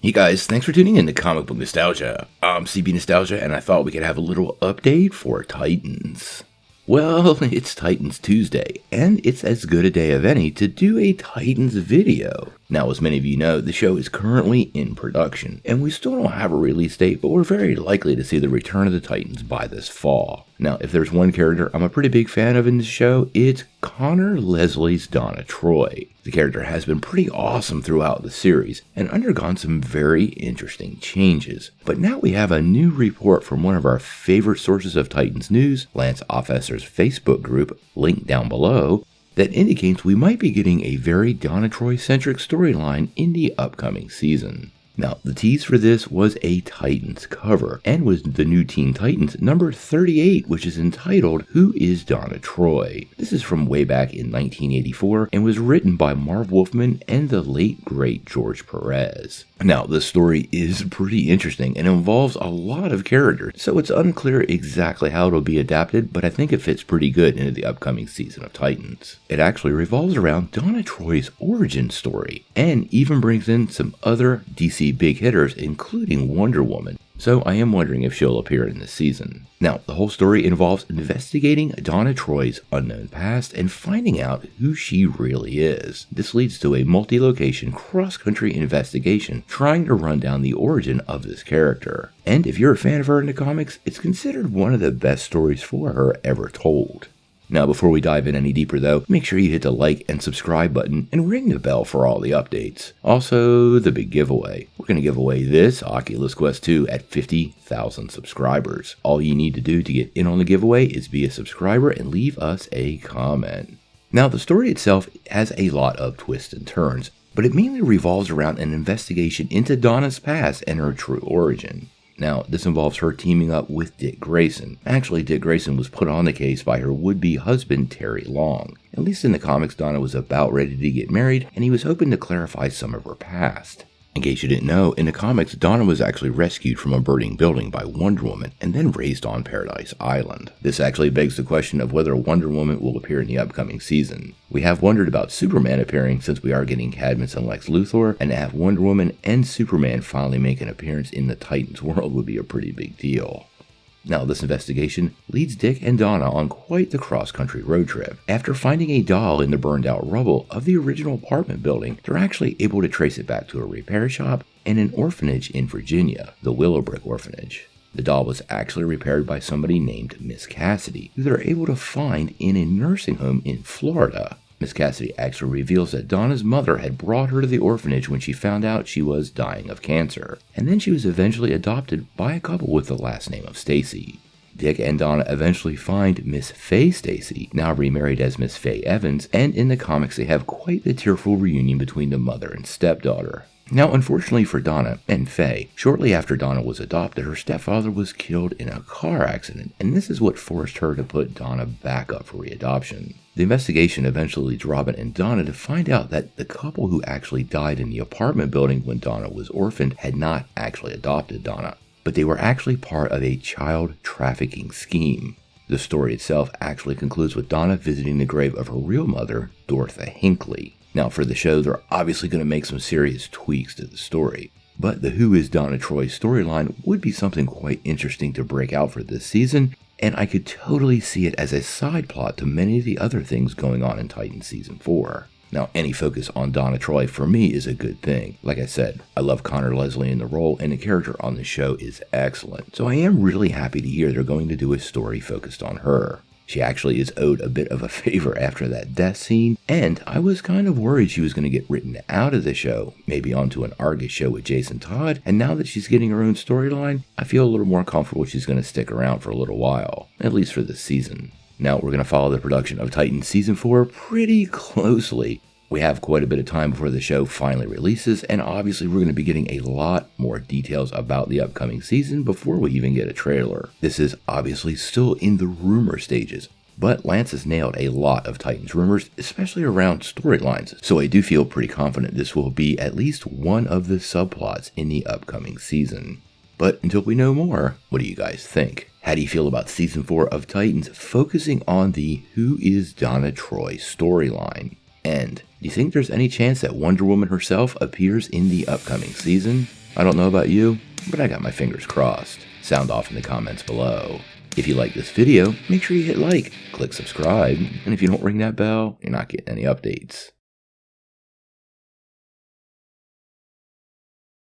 Hey guys, thanks for tuning in to Comic Book Nostalgia. I'm CB Nostalgia, and I thought we could have a little update for Titans. Well, it's Titans Tuesday, and it's as good a day of any to do a Titans video. Now, as many of you know, the show is currently in production, and we still don't have a release date, but we're very likely to see the return of the Titans by this fall. Now, if there's one character I'm a pretty big fan of in this show, it's Connor Leslie's Donna Troy. The character has been pretty awesome throughout the series, and undergone some very interesting changes. But now we have a new report from one of our favorite sources of Titans news, Lance Offesser's Facebook group, linked down below, that indicates we might be getting a very Donna Troy-centric storyline in the upcoming season. Now, the tease for this was a Titans cover, and was the new Teen Titans number 38, which is entitled, Who is Donna Troy? This is from way back in 1984, and was written by Marv Wolfman and the late great George Perez. Now, the story is pretty interesting, and involves a lot of characters, so it's unclear exactly how it'll be adapted, but I think it fits pretty good into the upcoming season of Titans. It actually revolves around Donna Troy's origin story, and even brings in some other DC big hitters, including Wonder Woman, so I am wondering if she'll appear in this season. Now, the whole story involves investigating Donna Troy's unknown past and finding out who she really is. This leads to a multi-location, cross-country investigation trying to run down the origin of this character. And if you're a fan of her in the comics, it's considered one of the best stories for her ever told. Now, before we dive in any deeper though, make sure you hit the like and subscribe button and ring the bell for all the updates. Also, the big giveaway. We're going to give away this Oculus Quest 2 at 50,000 subscribers. All you need to do to get in on the giveaway is be a subscriber and leave us a comment. Now, the story itself has a lot of twists and turns, but it mainly revolves around an investigation into Donna's past and her true origin. Now, this involves her teaming up with Dick Grayson. Actually, Dick Grayson was put on the case by her would-be husband, Terry Long. At least in the comics, Donna was about ready to get married, and he was hoping to clarify some of her past. In case you didn't know, in the comics, Donna was actually rescued from a burning building by Wonder Woman and then raised on Paradise Island. This actually begs the question of whether Wonder Woman will appear in the upcoming season. We have wondered about Superman appearing since we are getting Cadmus and Lex Luthor, and to have Wonder Woman and Superman finally make an appearance in the Titans world would be a pretty big deal. Now, this investigation leads Dick and Donna on quite the cross-country road trip. After finding a doll in the burned-out rubble of the original apartment building, they're actually able to trace it back to a repair shop and an orphanage in Virginia, the Willowbrook Orphanage. The doll was actually repaired by somebody named Miss Cassidy, who they're able to find in a nursing home in Florida. Miss Cassidy actually reveals that Donna's mother had brought her to the orphanage when she found out she was dying of cancer, and then she was eventually adopted by a couple with the last name of Stacy. Dick and Donna eventually find Miss Faye Stacy, now remarried as Miss Faye Evans, and in the comics they have quite the tearful reunion between the mother and stepdaughter. Now, unfortunately for Donna and Faye, shortly after Donna was adopted, her stepfather was killed in a car accident, and this is what forced her to put Donna back up for readoption. The investigation eventually leads Robin and Donna to find out that the couple who actually died in the apartment building when Donna was orphaned had not actually adopted Donna, but they were actually part of a child trafficking scheme. The story itself actually concludes with Donna visiting the grave of her real mother, Dorotha Hinckley. Now, for the show, they're obviously going to make some serious tweaks to the story, but the Who is Donna Troy storyline would be something quite interesting to break out for this season, and I could totally see it as a side plot to many of the other things going on in Titans Season 4. Now, any focus on Donna Troy for me is a good thing. Like I said, I love Connor Leslie in the role, and the character on the show is excellent, so I am really happy to hear they're going to do a story focused on her. She actually is owed a bit of a favor after that death scene, and I was kind of worried she was going to get written out of the show, maybe onto an Argus show with Jason Todd, and now that she's getting her own storyline, I feel a little more comfortable she's going to stick around for a little while, at least for this season. Now, we're going to follow the production of Titans Season 4 pretty closely. We have quite a bit of time before the show finally releases, and obviously we're going to be getting a lot more details about the upcoming season before we even get a trailer. This is obviously still in the rumor stages, but Lance has nailed a lot of Titans rumors, especially around storylines, so I do feel pretty confident this will be at least one of the subplots in the upcoming season. But until we know more, what do you guys think? How do you feel about Season 4 of Titans focusing on the Who is Donna Troy storyline? And do you think there's any chance that Wonder Woman herself appears in the upcoming season? I don't know about you, but I got my fingers crossed. Sound off in the comments below. If you like this video, make sure you hit like, click subscribe, and if you don't ring that bell, you're not getting any updates.